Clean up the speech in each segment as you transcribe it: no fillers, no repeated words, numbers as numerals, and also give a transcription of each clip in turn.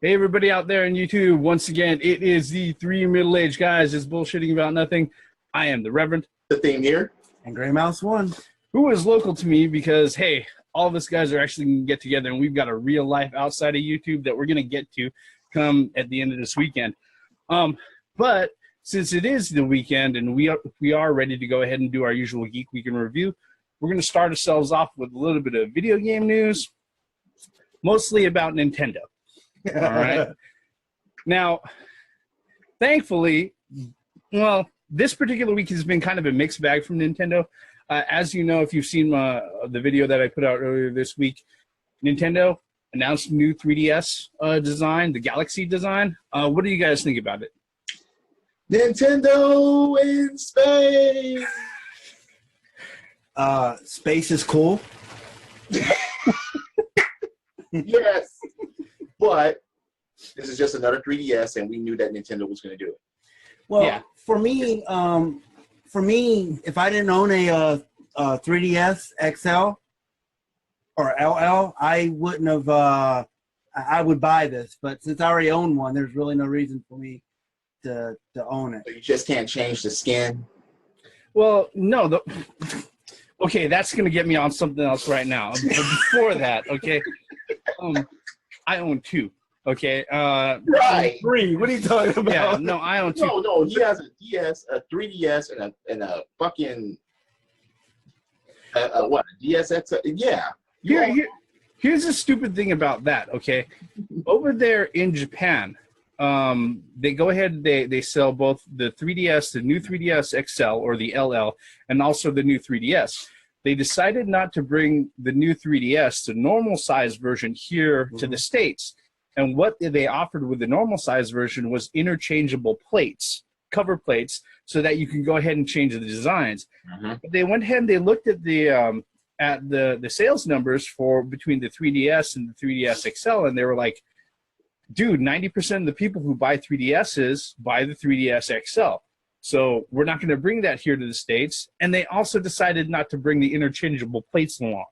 Hey, everybody out there on YouTube. Once again, it is the three middle-aged guys just bullshitting about nothing. I am the Reverend. The theme here. And Gray Mouse 1. Who is local to me because, hey, all of us guys are actually going to get together, and we've got a real life outside of YouTube that we're going to get to come at the end of this weekend. But since it is the weekend and we are ready to go ahead and do our usual Geek Week in Review, we're going to start ourselves off with a little bit of video game news, mostly about Nintendo. All right. Now, thankfully, well, this particular week has been kind of a mixed bag from Nintendo. As you know, if you've seen the video that I put out earlier this week, Nintendo announced new 3DS design, the Galaxy design. What do you guys think about it? Nintendo in space. Space is cool. Yes. But this is just another 3DS, and we knew that Nintendo was going to do it. Well, yeah. For me, if I didn't own a 3DS XL or LL, I wouldn't have. I would buy this, but since I already own one, there's really no reason for me to own it. So you just can't change the skin. Well, no. Okay, that's going to get me on something else right now. But before that, okay, I own two. Okay. Right. Three. What are you talking about? Yeah. No, I own two. No. He has a DS, a 3DS, and a fucking what? A DSX? Yeah. Here's the stupid thing about that. Okay, over there in Japan, they go ahead. They sell both the 3DS, the new 3DS XL or the LL, and also the new 3DS. They decided not to bring the new 3DS, the normal size version, here to the States. And what they offered with the normal size version was interchangeable plates, cover plates, so that you can go ahead and change the designs. But they went ahead and they looked at the sales numbers for between the 3DS and the 3DS XL, and they were like, dude, 90% of the people who buy 3DSs buy the 3DS XL. So we're not going to bring that here to the States. And they also decided not to bring the interchangeable plates along.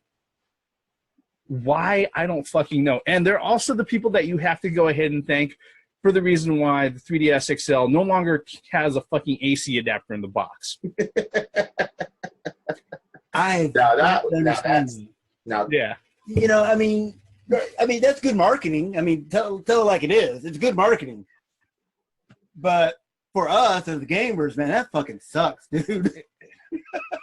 Why? I don't fucking know. And they're also the people that you have to go ahead and thank for the reason why the 3DS XL no longer has a fucking AC adapter in the box. Yeah. You know, I mean, that's good marketing. I mean, tell it like it is. It's good marketing. But for us as gamers, man, that fucking sucks, dude.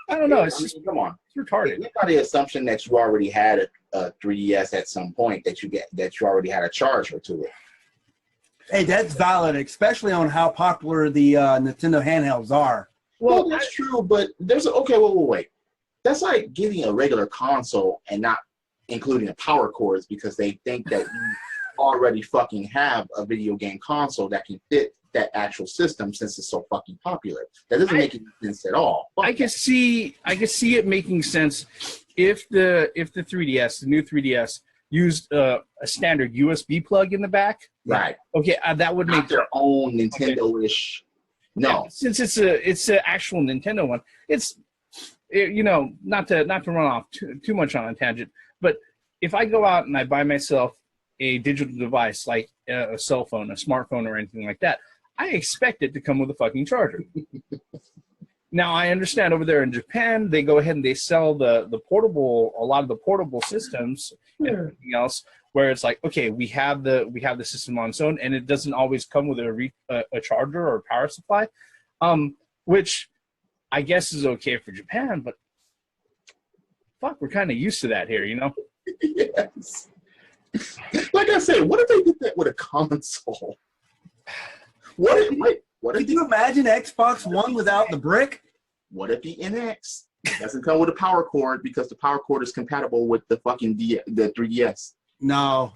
I don't know. It's just, come on. It's retarded. It's not the assumption that you already had a 3DS at some point, that you already had a charger to it. Hey, that's valid, especially on how popular the Nintendo handhelds are. Well, that's true, but there's wait. That's like getting a regular console and not including the power cords because they think that you already fucking have a video game console that can fit that actual system since it's so fucking popular. That doesn't make any sense at all. I can see it making sense if the 3DS, the new 3DS, used a standard USB plug in the back. Right. Okay, that would make their own Nintendo-ish. Okay. No, yeah, since it's an actual Nintendo one. Not to run off too much on a tangent, but if I go out and I buy myself a digital device like a cell phone, a smartphone, or anything like that, I expect it to come with a fucking charger. Now, I understand over there in Japan, they go ahead and they sell a lot of the portable systems and everything else, where it's like, okay, we have the system on its own, and it doesn't always come with a charger or a power supply, which I guess is okay for Japan, but fuck, we're kind of used to that here, you know? Yes. Like I said, what if they did that with a console? Could you imagine Xbox One without the brick? What if the NX doesn't come with a power cord because the power cord is compatible with the fucking the 3DS? No.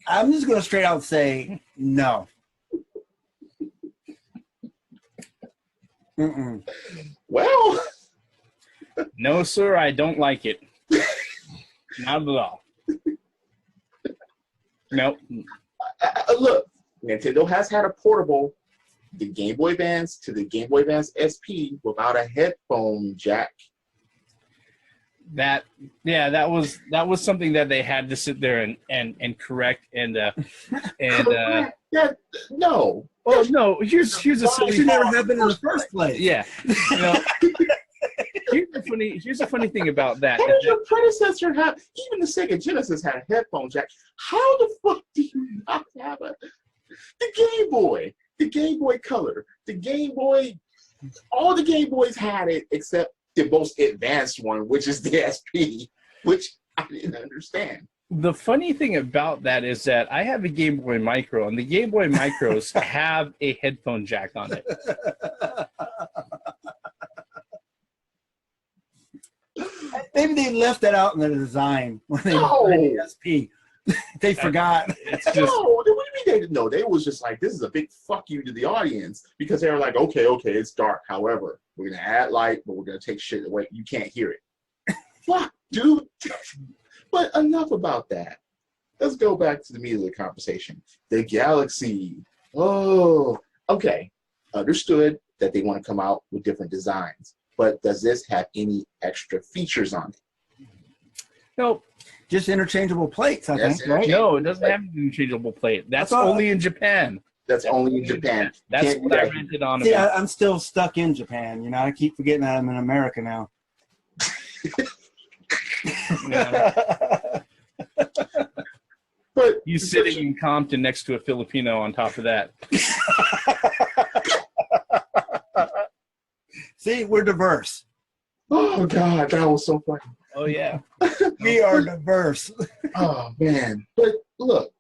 I'm just going to straight out say no. Well. No, sir, I don't like it. Not at all. Nope. Look. Nintendo has had a portable, the Game Boy Advance to the Game Boy Advance SP without a headphone jack. that was something that they had to sit there and correct and Correct. No. well, no, here's a It silly should never happen in the first place. yeah. You know, here's the funny thing about that. How did your predecessor have? Even the Sega Genesis had a headphone jack. How the fuck do you not have the Game Boy, the Game Boy Color, the Game Boy? All the Game Boys had it except the most advanced one, which is the SP, which I didn't understand. The funny thing about that is that I have a Game Boy Micro, and the Game Boy Micros have a headphone jack on it. Maybe they left that out in the design when they No. did the SP. They forgot. It's just No, what do you mean they didn't know? They was just like, this is a big fuck you to the audience because they were like, okay, it's dark. However, we're gonna add light, but we're gonna take shit away. You can't hear it. Fuck, dude. But enough about that. Let's go back to the meat of the conversation. The Galaxy. Oh, okay. Understood that they want to come out with different designs, but does this have any extra features on it? no, Just interchangeable plates, I Yes, think, right? no, it doesn't have an interchangeable plate. That's I thought- only in Japan. That's only in Japan. That's Can't do what I that. rented on See, about. I'm still stuck in Japan. You know, I keep forgetting that I'm in America now. Yeah. But You sitting in Compton next to a Filipino on top of that. See, we're diverse. oh god, that was so funny. Oh yeah. We are diverse. Oh man, but look,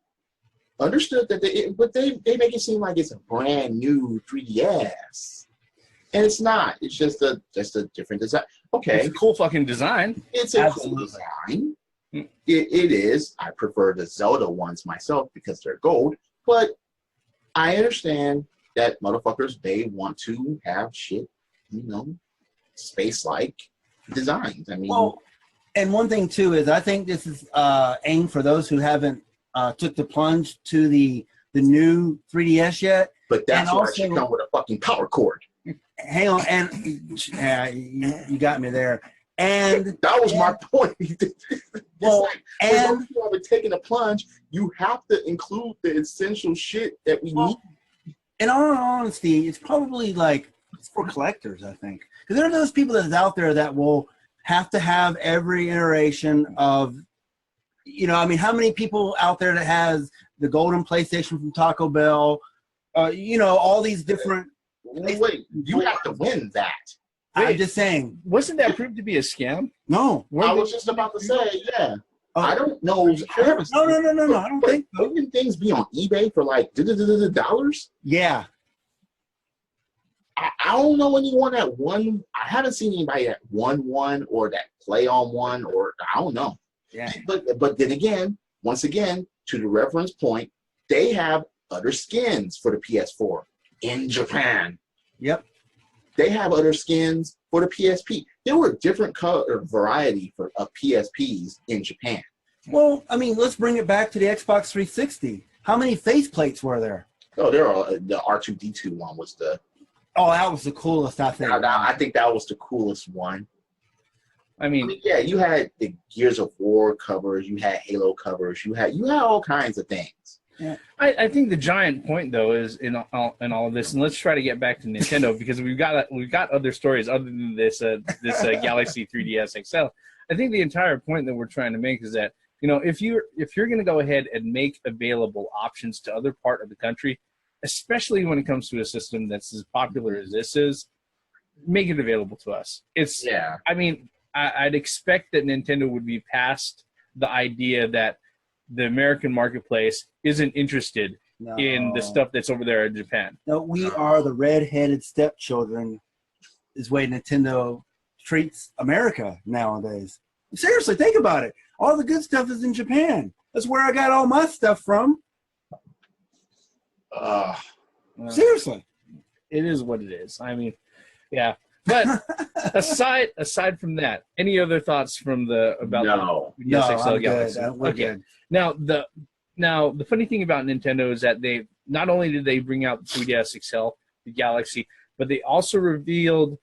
understood that they make it seem like it's a brand new 3DS, and it's not. It's just a different design. Okay, It's a cool fucking design. it's a Absolutely. cool design. Mm. It is. I prefer the Zelda ones myself because they're gold, but I understand that motherfuckers, they want to have shit, space-like designs. I mean, Well, and one thing too is I think this is aimed for those who haven't took the plunge to the new 3DS yet. but that's and why it also- should come with a fucking power cord. Hang on, and you got me there. And That was my point. Well, for and those who haven't taken a plunge, you have to include the essential shit that we need. in all honesty, it's probably like it's for collectors, I think, because there are those people that's out there that will have to have every iteration of, I mean, how many people out there that has the golden PlayStation from Taco Bell, all these different. Wait, you have to win that. I'm just saying, Wasn't that proved to be a scam? no. I was just about to say, yeah. I don't know. I haven't No, seen no, no, no, no. I don't think so. Wouldn't things be on eBay for like dollars? Yeah. I don't know anyone that won. I haven't seen anybody that won one or that play on one, or I don't know. Yeah. But then again, once again, to the Reverend's point, they have other skins for the PS4 in Japan. Yep. They have other skins for the PSP. There were different color variety of PSPs in Japan. Well, I mean, let's bring it back to the Xbox 360. How many faceplates were there? Oh, there are the R2D2 one was the. Oh, that was the coolest, I think. I think that was the coolest one. I mean, Yeah, you had the Gears of War covers, you had Halo covers, you had all kinds of things. Yeah. I think the giant point though is in all of this, and let's try to get back to Nintendo because we've got other stories other than this Galaxy 3DS XL. I think the entire point that we're trying to make is that if you're going to go ahead and make available options to other part of the country, especially when it comes to a system that's as popular as this is, make it available to us. Yeah. I mean, I'd expect that Nintendo would be past the idea that the American marketplace isn't interested No. in the stuff that's over there in Japan. No, we are the red-headed stepchildren is the way Nintendo treats America nowadays. Seriously, think about it. All the good stuff is in Japan. That's where I got all my stuff from. Seriously. It is what it is. I mean, yeah. But aside from that, any other thoughts from about No. the No, 3DS XL I'm Galaxy? good. We're Okay. good. Now the funny thing about Nintendo is that they not only did they bring out the 3DS XL, the Galaxy, but they also revealed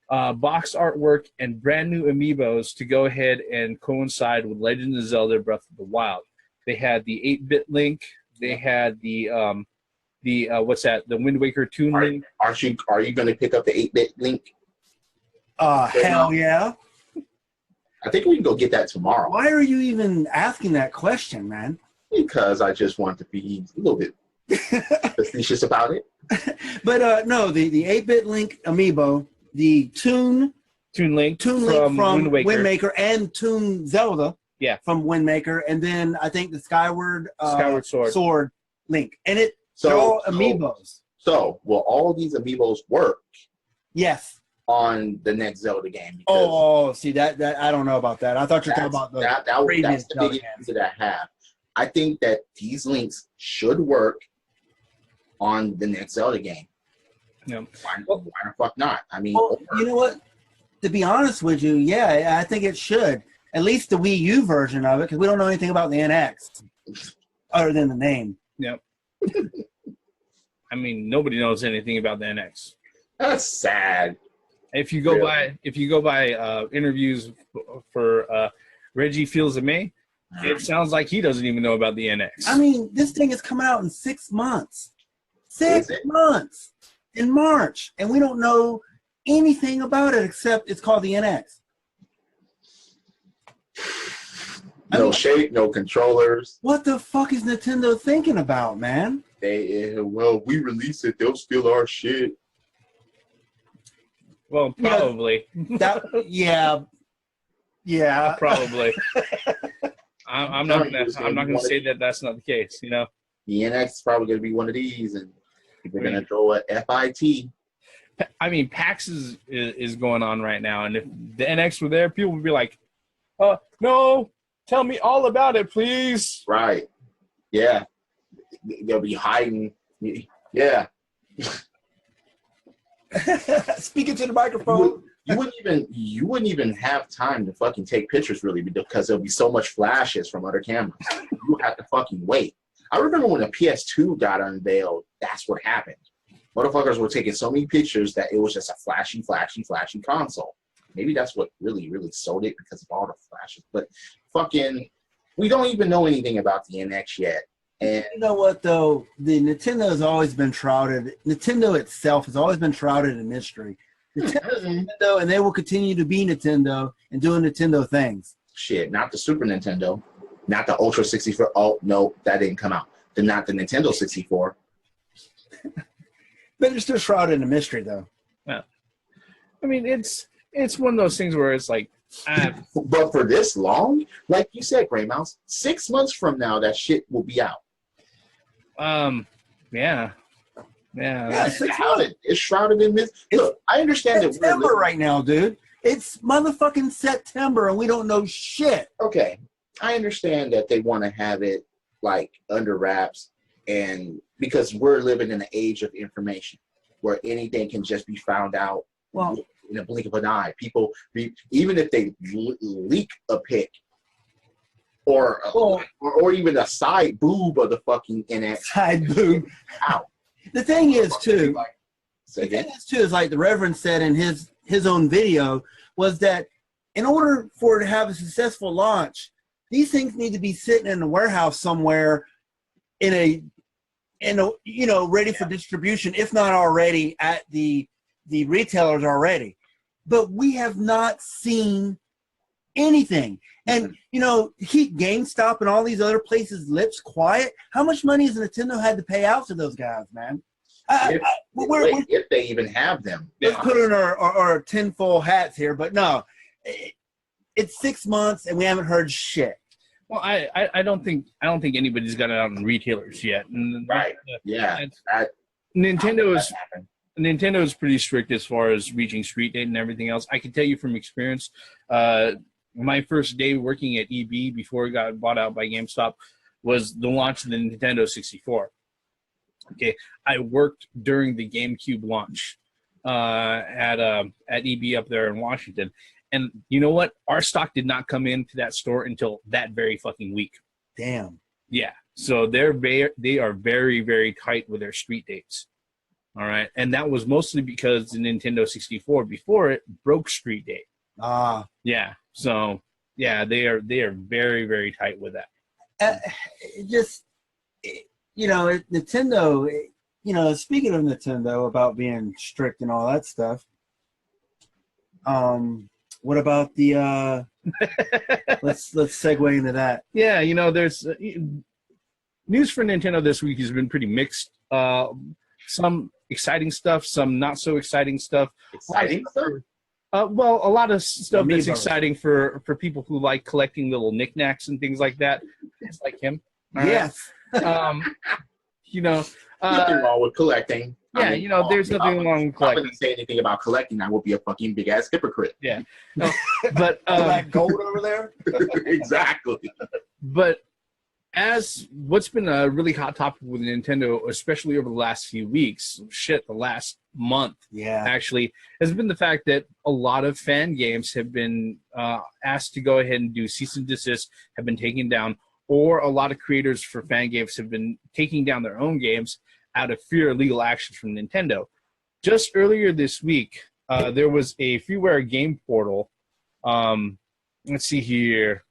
box artwork, and brand new amiibos to go ahead and coincide with Legend of Zelda Breath of the Wild. They had the 8-bit Link. They had the what's that? The Wind Waker Toon Link. Are you going to pick up the 8-bit Link? Hell yeah. I think we can go get that tomorrow. Why are you even asking that question, man? Because I just want to be a little bit facetious about it. But no, the 8-bit Link amiibo, the Toon Link from Wind Waker. Wind Waker, and Toon Zelda from Wind Waker, and then I think the Skyward Sword Link. And they're all amiibos. So will all of these amiibos work? Yes. On the next Zelda game. See that I don't know about that. I thought you were talking about that's the biggest answer that I have. I think that these links should work on the next Zelda game. Yeah. Why the fuck not? I mean, you know what? To be honest with you, yeah, I think it should. At least the Wii U version of it, because we don't know anything about the NX other than the name. Yep. I mean, nobody knows anything about the NX. That's sad. If you go by interviews for Reggie Fils-Aimé, it sounds like he doesn't even know about the NX. I mean, this thing is coming out in 6 months. 6 months in March, and we don't know anything about it except it's called the NX. No shape, no controllers. What the fuck is Nintendo thinking about, man? We release it, they'll steal our shit. Well, probably. Yeah. Probably. I'm not gonna say that that's not the case. You know, the NX is probably gonna be one of these, and people are gonna throw a FIT. I mean, PAX is going on right now, and if the NX were there, people would be like, "No, tell me all about it, please." Right? Yeah, they'll be hiding. Yeah. Speaking to the microphone. You wouldn't even have time to fucking take pictures really because there'll be so much flashes from other cameras. You have to fucking wait. I remember when the PS2 got unveiled, that's what happened. Motherfuckers were taking so many pictures that it was just a flashy console. Maybe that's what really, really sold it because of all the flashes. But fucking, we don't even know anything about the NX yet. And you know what though? The Nintendo has always been shrouded. Nintendo itself has always been shrouded in mystery. Nintendo, and they will continue to be Nintendo and doing Nintendo things. Shit, not the Super Nintendo, not the Ultra 64. Oh no, that didn't come out. Not the Nintendo 64. But they're still shrouded in mystery, though. Yeah, I mean it's one of those things where it's like. But for this long, like you said, Gray Mouse, 6 months from now, that shit will be out. Yeah. It's shrouded in mystery. Look, I understand that we're September right now, dude. It's motherfucking September, and we don't know shit. Okay, I understand that they want to have it like under wraps, and because we're living in an age of information where anything can just be found out. Well, in a blink of an eye, people, even if they leak a pic or even a side boob of the fucking NX. Side boob. Out. The thing is, too, is like the Reverend said in his own video, was that in order for it to have a successful launch, these things need to be sitting in a warehouse somewhere in a ready for distribution, if not already at the retailers already. But we have not seen anything. And, keep GameStop and all these other places lips quiet. How much money has Nintendo had to pay out to those guys, man? If they even have them. Let's put on our tinfoil hats here, but no. It's 6 months and we haven't heard shit. Well, I don't think anybody's got it out in retailers yet. And right. Nintendo is pretty strict as far as reaching street date and everything else. I can tell you from experience, my first day working at EB before it got bought out by GameStop was the launch of the Nintendo 64. Okay, I worked during the GameCube launch at EB up there in Washington. And you know what? Our stock did not come into that store until that very fucking week. Damn. Yeah. So they are very, very tight with their street dates. All right, and that was mostly because the Nintendo 64 before it broke Street Date. Yeah. So yeah, they are very, very tight with that. Nintendo. Speaking of Nintendo about being strict and all that stuff. What about the? let's segue into that. Yeah, there's news for Nintendo this week has been pretty mixed. Some exciting stuff, some not so exciting stuff. Exciting stuff? Well, a lot of stuff that's Amiibos. exciting for people who like collecting little knickknacks and things like that. It's like him. All right? Yes. Nothing wrong with collecting. Yeah, there's nothing wrong with If I collecting. wouldn't say anything about collecting, I would be a fucking big ass hypocrite. Yeah. No, but All that gold over there. Exactly. But as what's been a really hot topic with Nintendo, especially over the last few weeks, the last month, Yeah. actually, has been the fact that a lot of fan games have been asked to go ahead and do cease and desist, have been taken down, or a lot of creators for fan games have been taking down their own games out of fear of legal action from Nintendo. Just earlier this week, there was a freeware game portal. Let's see here.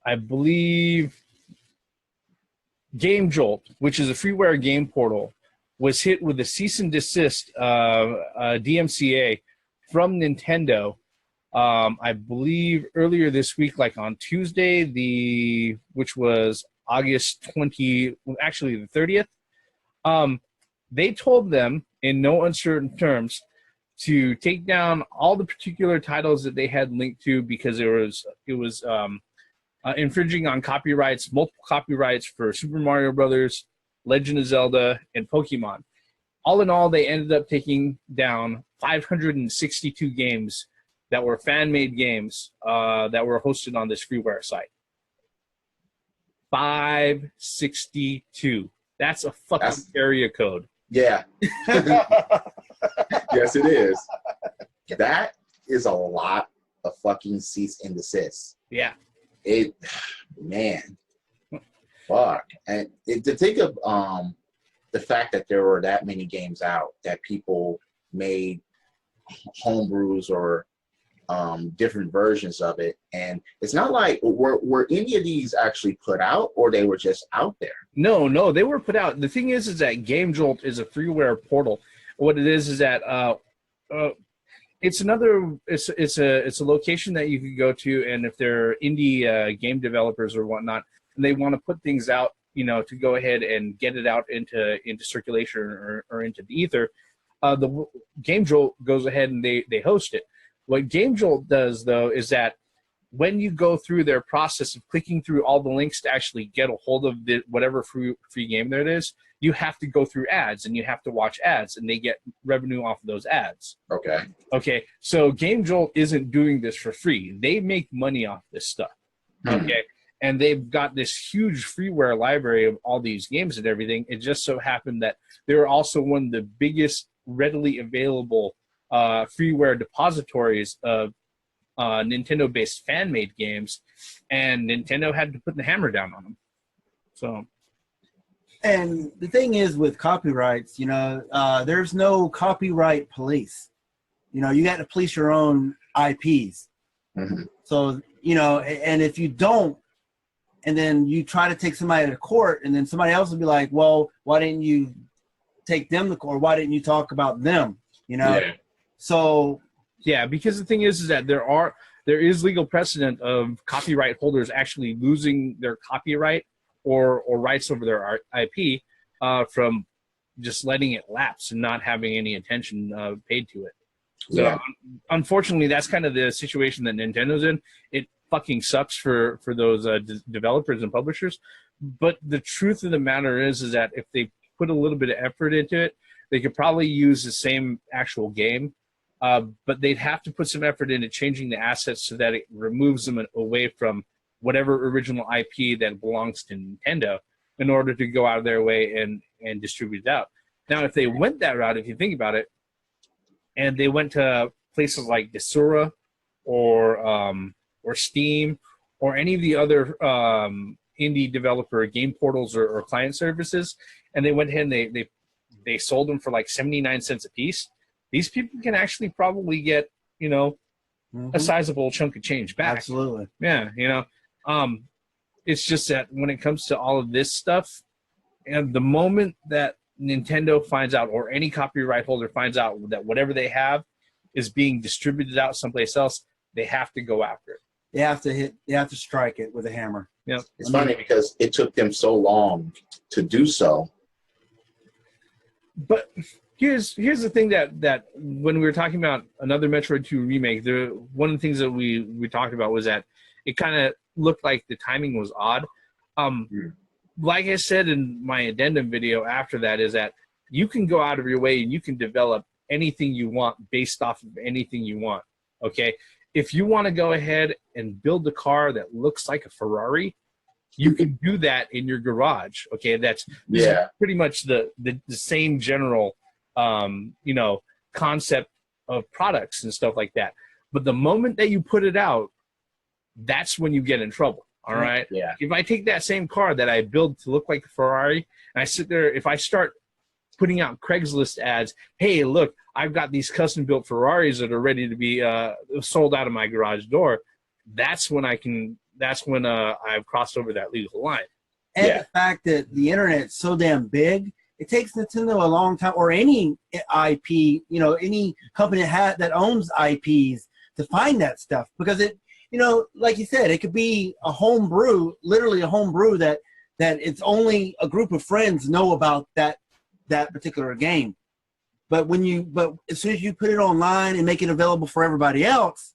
I believe Game Jolt, which is a freeware game portal, was hit with a cease and desist DMCA from Nintendo. I believe earlier this week, like on Tuesday, which was August 20, actually the 30th. They told them in no uncertain terms to take down all the particular titles that they had linked to because it was infringing on copyrights, multiple copyrights for Super Mario Brothers, Legend of Zelda, and Pokemon. All in all, they ended up taking down 562 games that were fan-made games that were hosted on this freeware site. 562. That's a fucking area code. Yeah. Yes, it is. That is a lot of fucking cease and desist. Yeah. Man. Fuck. And to think of the fact that there were that many games out that people made homebrews or different versions of it, and it's not like were any of these actually put out, or they were just out there? No, they were put out. The thing is that Game Jolt is a freeware portal. What it is that it's a location that you can go to, and if they're indie game developers or whatnot, and they want to put things out, to go ahead and get it out into circulation or into the ether, the Game Jolt goes ahead and they host it. What Game Jolt does, though, is that when you go through their process of clicking through all the links to actually get a hold of whatever free game there is, you have to go through ads, and you have to watch ads, and they get revenue off of those ads. Okay, so Game Jolt isn't doing this for free. They make money off this stuff. Okay, and they've got this huge freeware library of all these games and everything. It just so happened that they're also one of the biggest readily available freeware depositories of Nintendo-based fan-made games, and Nintendo had to put the hammer down on them. So, and the thing is with copyrights, there's no copyright police. You got to police your own IPs. Mm-hmm. So, and if you don't, and then you try to take somebody to court, and then somebody else will be like, well, why didn't you take them to court? Why didn't you talk about them? Yeah. So yeah, because the thing is that there is legal precedent of copyright holders actually losing their copyright or rights over their IP from just letting it lapse and not having any attention paid to it. So Yeah. Unfortunately, that's kind of the situation that Nintendo's in. It fucking sucks for those developers and publishers. But the truth of the matter is that if they put a little bit of effort into it, they could probably use the same actual game. But they'd have to put some effort into changing the assets so that it removes them away from whatever original IP that belongs to Nintendo in order to go out of their way and distribute it out. Now, if they went that route, if you think about it, and they went to places like Desura or Steam or any of the other indie developer game portals or client services, and they went ahead and they they sold them for like 79 cents a piece, these people can actually probably get, you know, a sizable chunk of change back. Absolutely. Yeah, you know. It's just that when it comes to all of this stuff, and the moment that Nintendo finds out, or any copyright holder finds out that whatever they have is being distributed out someplace else, they have to go after it. They have to strike it with a hammer. Yeah. It's funny because it took them so long to do so. But here's the thing that when we were talking about another Metroid 2 remake, one of the things that we talked about was that it kind of looked like the timing was odd. Like I said in my addendum video after that, is that you can go out of your way and you can develop anything you want based off of anything you want. Okay, if you want to go ahead and build a car that looks like a Ferrari, you can do that in your garage. Okay, that's pretty much the same general you know, concept of products and stuff like that. But the moment that you put it out, that's when you get in trouble. All right. Yeah. If I take that same car that I build to look like a Ferrari, and I sit there, if I start putting out Craigslist ads, hey, look, I've got these custom built Ferraris that are ready to be sold out of my garage door, that's when I've crossed over that legal line. And the fact that the internet's so damn big, it takes Nintendo a long time, or any IP, you know, any company that owns IPs, to find that stuff, because it, you know, like you said, it could be a home brew, literally a home brew that it's only a group of friends know about that particular game. But as soon as you put it online and make it available for everybody else,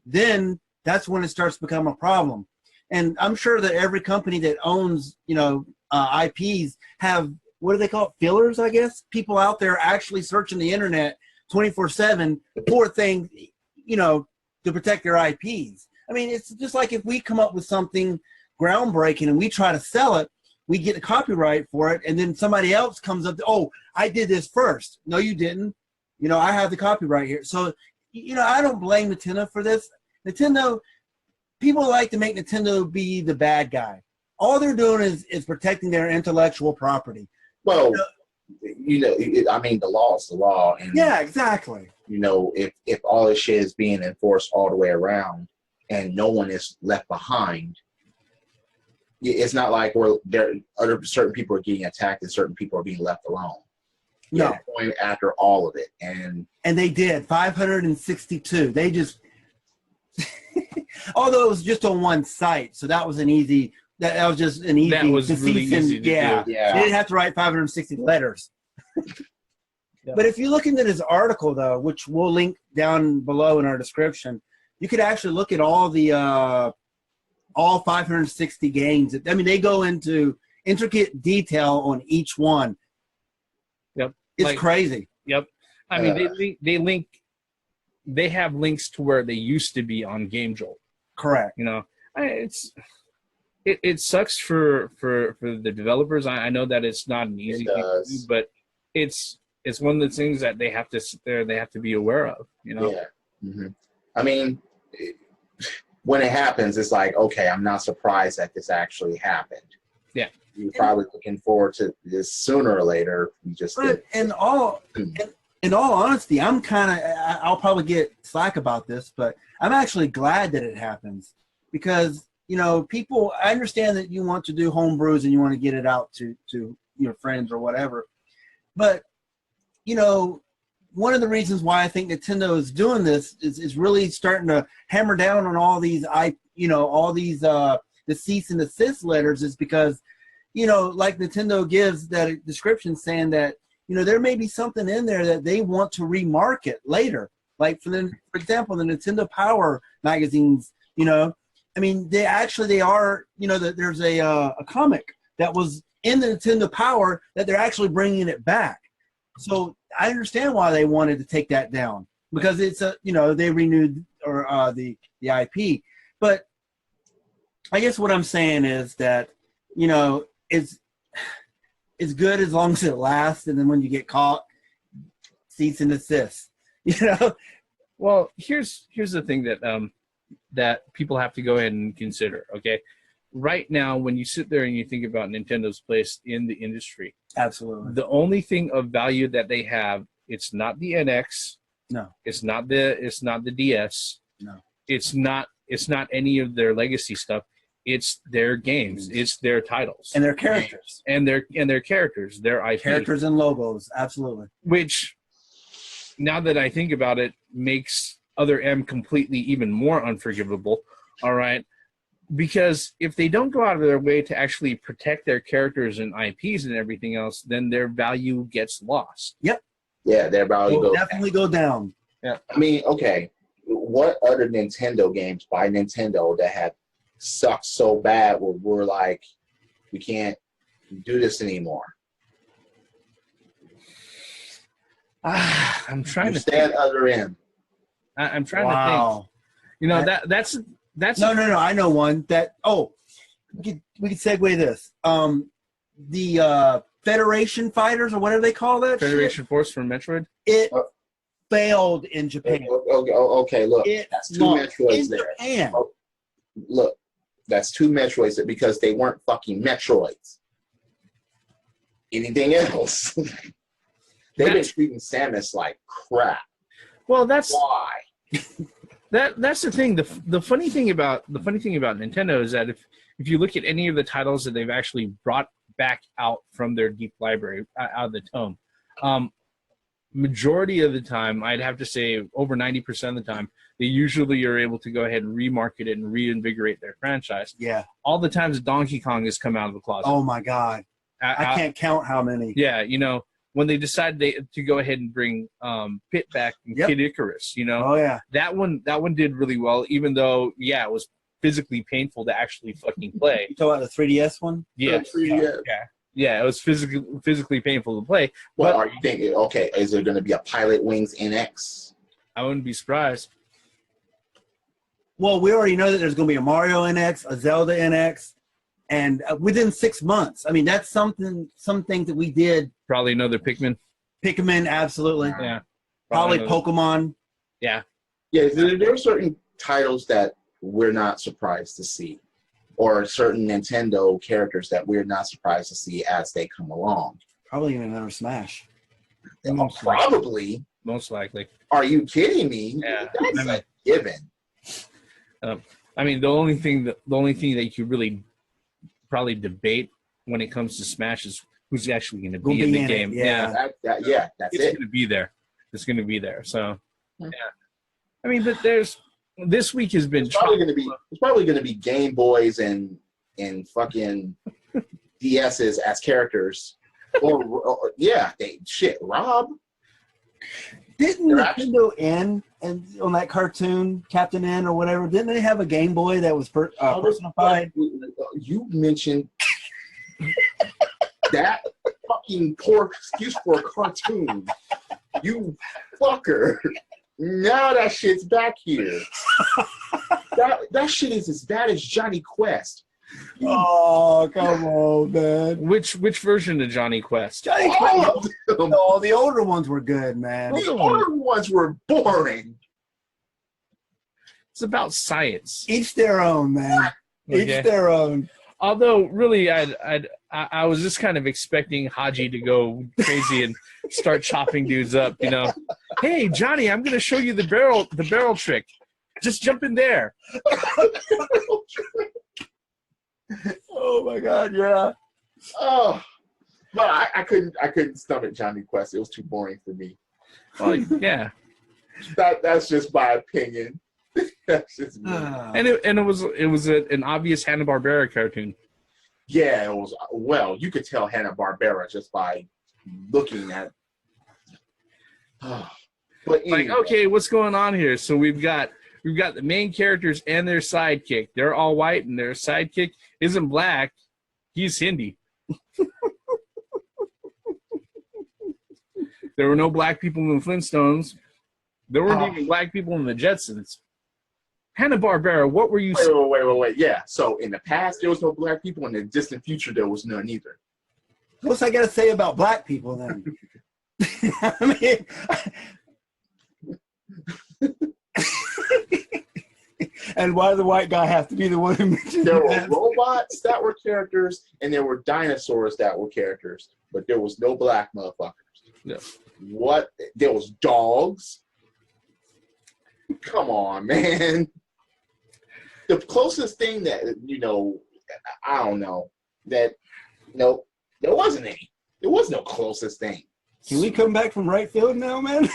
then that's when it starts to become a problem. And I'm sure that every company that owns, you know, IPs have, what do they call it? Fillers, I guess. People out there actually searching the internet 24/7 for things, you know, to protect their IPs. I mean, it's just like if we come up with something groundbreaking and we try to sell it, we get a copyright for it, and then somebody else comes up to, oh, I did this first. No, you didn't. You know, I have the copyright here. So, you know, I don't blame Nintendo for this. Nintendo, people like to make Nintendo be the bad guy. All they're doing is protecting their intellectual property. Well, you know, I mean, the law is the law. And, yeah, exactly. You know, if all this shit is being enforced all the way around and no one is left behind, it's not like certain people are getting attacked and certain people are being left alone. No. They're going after all of it. And they did. 562. They just... Although it was just on one site, so that was an easy... That was just an easy... That was really easy to do. Yeah. They didn't have to write 560 letters. Yeah. But if you look into this article, though, which we'll link down below in our description, you could actually look at all the all 560 games. I mean, they go into intricate detail on each one. Yep. It's crazy. Yep. I mean, they have links to where they used to be on Game Jolt. Correct. You know, it sucks for the developers. I know that it's not an easy thing to do, but it's one of the things that they have to sit there, they have to be aware of, you know? Yeah. Mm-hmm. I mean, when it happens, it's like, okay, I'm not surprised that this actually happened. Yeah. You're probably looking forward to this sooner or later. You just But in all honesty, I'll probably get slack about this, but I'm actually glad that it happens, because, you know, people, I understand that you want to do home brews and you want to get it out to your friends or whatever. But, you know, one of the reasons why I think Nintendo is doing this is really starting to hammer down on all these, the cease and desist letters, is because, you know, like Nintendo gives that description saying that, you know, there may be something in there that they want to remarket later. Like, for example, the Nintendo Power magazines, you know, I mean, they are, you know, that there's a comic that was in the Nintendo Power that they're actually bringing it back. So I understand why they wanted to take that down, because it's you know, they renewed the IP. But I guess what I'm saying is that, you know, it's good as long as it lasts, and then when you get caught, cease and desist. You know. Well, here's the thing that that people have to go ahead and consider. Okay, right now, when you sit there and you think about Nintendo's place in the industry, Absolutely. the only thing of value that they have, it's not the NX, No. it's not the DS, No. it's not any of their legacy stuff. It's their games, it's their titles, And their characters. and their characters, their IP. Characters and logos. Absolutely. Which, now that I think about it, makes Other M completely even more unforgivable. All right. Because if they don't go out of their way to actually protect their characters and IPs and everything else, then their value gets lost. Yep. Yeah, their value Will goes definitely go down. Yeah. I mean, okay, what other Nintendo games by Nintendo that have sucked so bad where we're like, we can't do this anymore? I'm trying to stand Other M. I'm trying to think. You know, that's No. I know one that. Oh, we could segue this. The Federation Fighters or whatever they call that. Federation Force from Metroid. It failed in Japan. Okay, look, that's two Metroids in there. Japan. Oh, look, that's two Metroids there because they weren't fucking Metroids. Anything else? They've been treating Samus like crap. Well, that's why. That's the thing. The funny thing about Nintendo is that if you look at any of the titles that they've actually brought back out from their deep library, out of the tome, majority of the time, I'd have to say over 90% of the time, they usually are able to go ahead and remarket it and reinvigorate their franchise. Yeah. All the times Donkey Kong has come out of the closet. Oh my God. I can't count how many. Yeah, you know, when they decided to go ahead and bring Pit back and Kid Icarus, you know. Oh yeah. That one did really well, even though it was physically painful to actually fucking play. You talking about the 3DS one? Yeah. Yeah, it was physically painful to play. Well, are you thinking, okay, is there going to be a Pilot Wings NX? I wouldn't be surprised. Well, we already know that there's going to be a Mario NX, a Zelda NX, and within 6 months. I mean, that's something that we did. Probably another Pikmin. Pikmin, absolutely. Yeah. Probably Pokemon. Yeah. Yeah, there are certain titles that we're not surprised to see, or certain Nintendo characters that we're not surprised to see as they come along. Probably even another Smash. Probably. Most likely. Are you kidding me? Yeah. That's a given. I mean, the only thing that you could really probably debate when it comes to Smash is who's actually going to be in the game. That's it's going to be there. It's going to be there. So, yeah. I mean, but this week has been. It's probably going to be Game Boys and fucking DSs as characters. Rob. Didn't Nintendo N and on that cartoon Captain N or whatever? Didn't they have a Game Boy that was personified? You mentioned that fucking poor excuse for a cartoon. You fucker. Now that shit's back here. that shit is as bad as Johnny Quest. Oh, come on, man. Which version of Johnny Quest? Johnny Quest. No, the older ones were good, man. The older ones were boring. It's about science. Each their own, man. Okay. Each their own. Although, really, I was just kind of expecting Haji to go crazy and start chopping dudes up. You know, hey Johnny, I'm going to show you the barrel trick. Just jump in there. Oh my God, yeah. Oh, but I couldn't stomach Johnny Quest. It was too boring for me. Well, yeah. That's just my opinion. That's just me. And it was an obvious Hanna-Barbera cartoon. Yeah, it was. Well, you could tell Hanna-Barbera just by looking at. But anyway. Like, okay, what's going on here? So we've got the main characters and their sidekick. They're all white, and their sidekick isn't black. He's Hindi. There were no black people in the Flintstones. There weren't even black people in the Jetsons. Hanna-Barbera, what were you saying? Wait. Yeah, so in the past, there was no black people. In the distant future, there was none either. What's I got to say about black people, then? I mean... And why the white guy have to be the one who mentioned There were that? robots that were characters, and there were dinosaurs that were characters, but there was no black motherfuckers. Yeah. What? There was dogs. Come on, man. The closest thing that, I don't know, that, no, there wasn't any. There was no closest thing. Can we come back from right field now, man?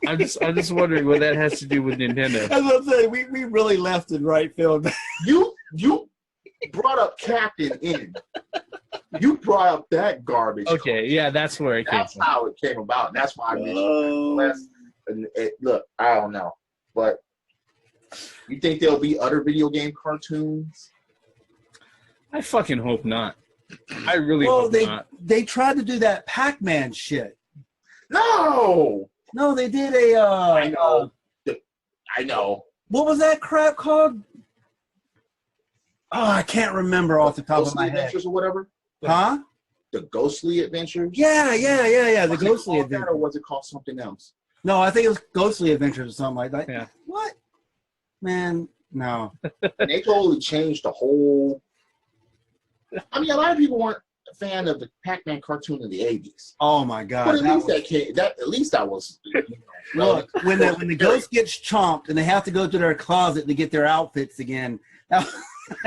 I'm just wondering what that has to do with Nintendo. That's what I'm saying. We really left in right field. You brought up Captain N. You brought up that garbage. Okay, yeah, that's where it came That's from. how it came about. That's why I mentioned it. Look, I don't know, but you think there'll be other video game cartoons? I fucking hope not. I really hope not. They tried to do that Pac-Man shit. No, they did a. I know. I know. What was that crap called? Oh, I can't remember off the top of my head. Adventures or whatever. Huh? The Ghostly Adventures. Yeah. The Was it Ghostly called that, Adventures. or was it called something else? No, I think it was Ghostly Adventures or something like that. Yeah. What? Man, no. And they totally changed the whole. I mean, a lot of people weren't a fan of the Pac-Man cartoon in the '80s. Oh my God. But at least that was. Look, when the ghost gets chomped and they have to go to their closet to get their outfits again, that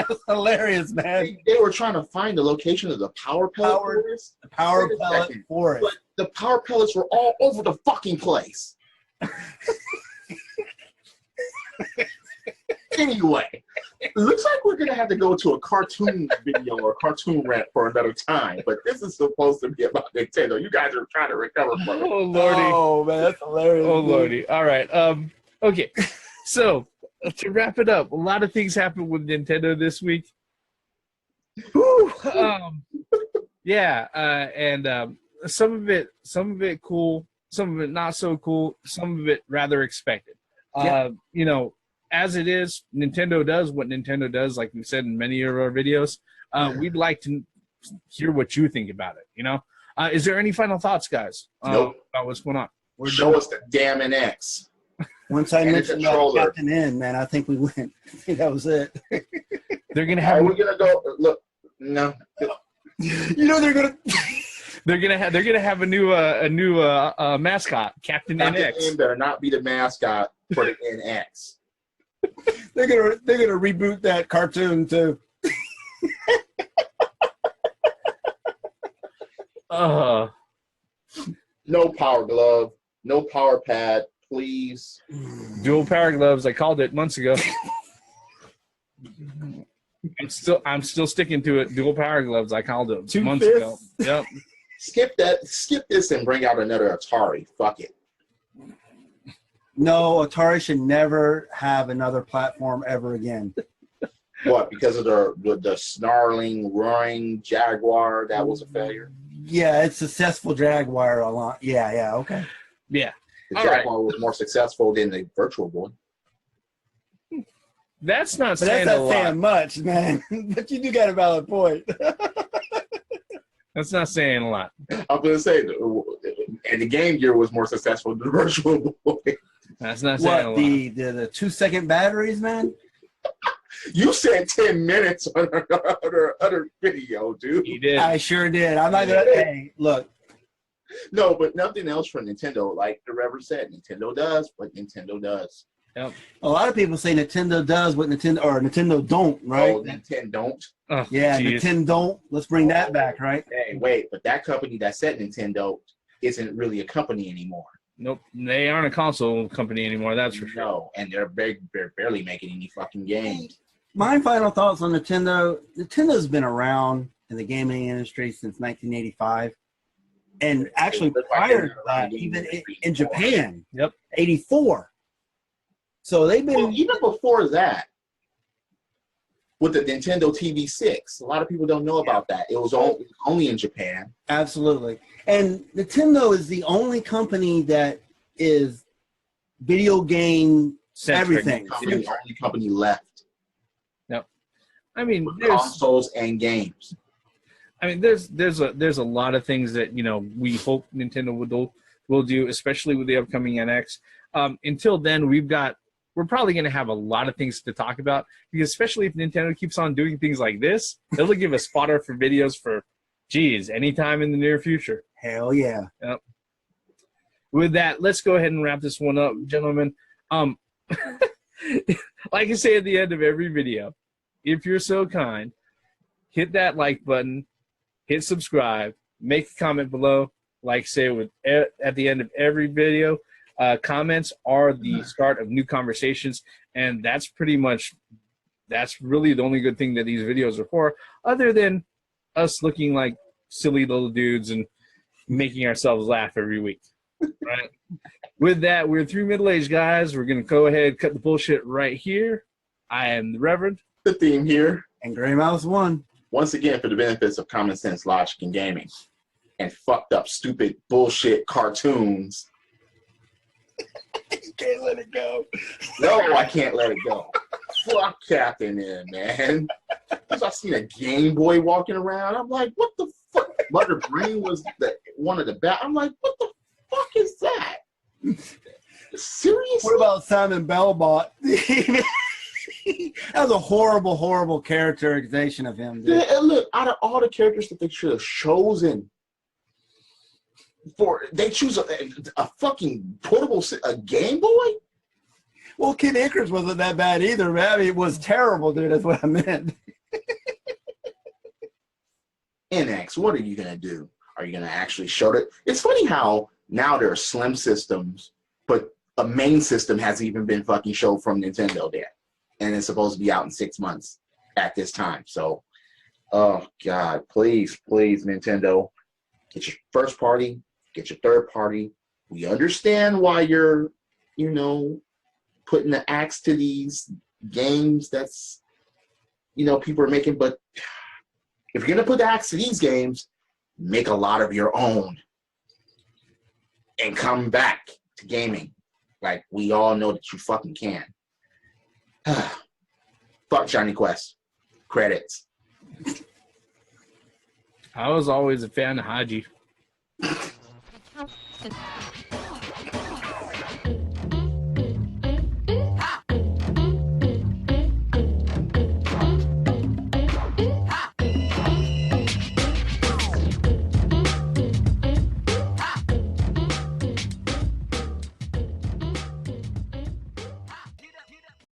was hilarious, man. They were trying to find the location of the power pellet forest. The power Wait a pellet second. forest. But the power pellets were all over the fucking place. Anyway, it looks like we're going to have to go to a cartoon video or cartoon rant for another time, but this is supposed to be about Nintendo. You guys are trying to recover from it. Oh lordy. Oh man, that's hilarious. Oh dude. lordy. All right. Okay. So to wrap it up, a lot of things happened with Nintendo this week. Whew. Yeah, and some of it cool, some of it not so cool, some of it rather expected. As it is, Nintendo does what Nintendo does, like we said in many of our videos. We'd like to hear what you think about it. Is there any final thoughts, guys? Nope. About what's going on? Show us the damn NX. Once I And mentioned the that controller. Captain N, man, I think we went. I think that was it. They're gonna Are have. we going to go? Look, no. They're gonna. They're gonna have a new mascot, Captain Captain NX. N better not be the mascot for the NX. They're gonna reboot that cartoon too. No power glove, no power pad, please. Dual power gloves. I called it months ago. I'm still sticking to it. Dual power gloves. I called it Two months fists. ago. Yep. Skip this and bring out another Atari. Fuck it. No, Atari should never have another platform ever again. What? Because of the snarling, roaring Jaguar that was a failure? Yeah, it's successful Jaguar a lot. Yeah, okay. Yeah. The All Jaguar was more successful than the Virtual Boy. That's not But saying that's a not lot. saying much, man. But you do got a valid point. That's not saying a lot. I'm going to say, and the Game Gear was more successful than the Virtual Boy. That's not saying a What, lot. the 2-second batteries, man? You said 10 minutes on other video, dude. He did. I sure did. I'm not gonna. Hey, look. No, but nothing else from Nintendo. Like the Reverend said, Nintendo does what Nintendo does. Yep. A lot of people say Nintendo does what Nintendo don't, right? Oh, Nintendo don't. Oh, Yeah, geez. Nintendo don't. Let's bring that back, right? Hey, wait, but that company that said Nintendo isn't really a company anymore. Nope. They aren't a console company anymore. That's for sure. No, and they're barely making any fucking games. My final thoughts on Nintendo. Nintendo's been around in the gaming industry since 1985. And actually prior to that, even in Japan, Yep. 84. So they've been... Well, even before that, with the Nintendo TV6, a lot of people don't know about that. It was only in Japan. Absolutely. And Nintendo is the only company that is video game everything. The only company left I mean, with there's consoles and games. there's a lot of things that we hope Nintendo will do, especially with the upcoming NX. Until then, we've got we're probably going to have a lot of things to talk about, because especially if Nintendo keeps on doing things like this, it'll give us fodder for videos for, geez, anytime in the near future. Hell yeah. Yep. With that, let's go ahead and wrap this one up, gentlemen. Like I say at the end of every video, if you're so kind, hit that like button, hit subscribe, make a comment below. Like I say at the end of every video, comments are the start of new conversations, and that's really the only good thing that these videos are for, other than us looking like silly little dudes and making ourselves laugh every week. Right? With that, we're three middle-aged guys. We're going to go ahead and cut the bullshit right here. I am the Reverend. The theme here. And Gray Mouse 1. Once again, for the benefits of common sense, logic, and gaming, and fucked up, stupid, bullshit cartoons. You can't let it go. No, I can't let it go. Fuck Captain N, man. Because I seen a Game Boy walking around. I'm like, what the fuck? Mother Brain was one of the bad. I'm like, what the fuck is that? Seriously? What about Simon Belmont? That was a horrible, horrible characterization of him. Dude. Yeah, look, out of all the characters that they should have chosen, they choose a fucking portable Game Boy? Well, Kid Icarus wasn't that bad either, man. I mean, it was terrible, dude. That's what I meant. NX, what are you going to do? Are you going to actually show it? It's funny how now there are slim systems, but a main system hasn't even been fucking showed from Nintendo yet. And it's supposed to be out in 6 months at this time. So, oh, God, please, please, Nintendo, get your first party, get your third party. We understand why you're, putting the axe to these games that's, people are making. But if you're going to put the axe to these games, make a lot of your own and come back to gaming. Like, we all know that you fucking can. Fuck Johnny Quest. Credits. I was always a fan of Haji.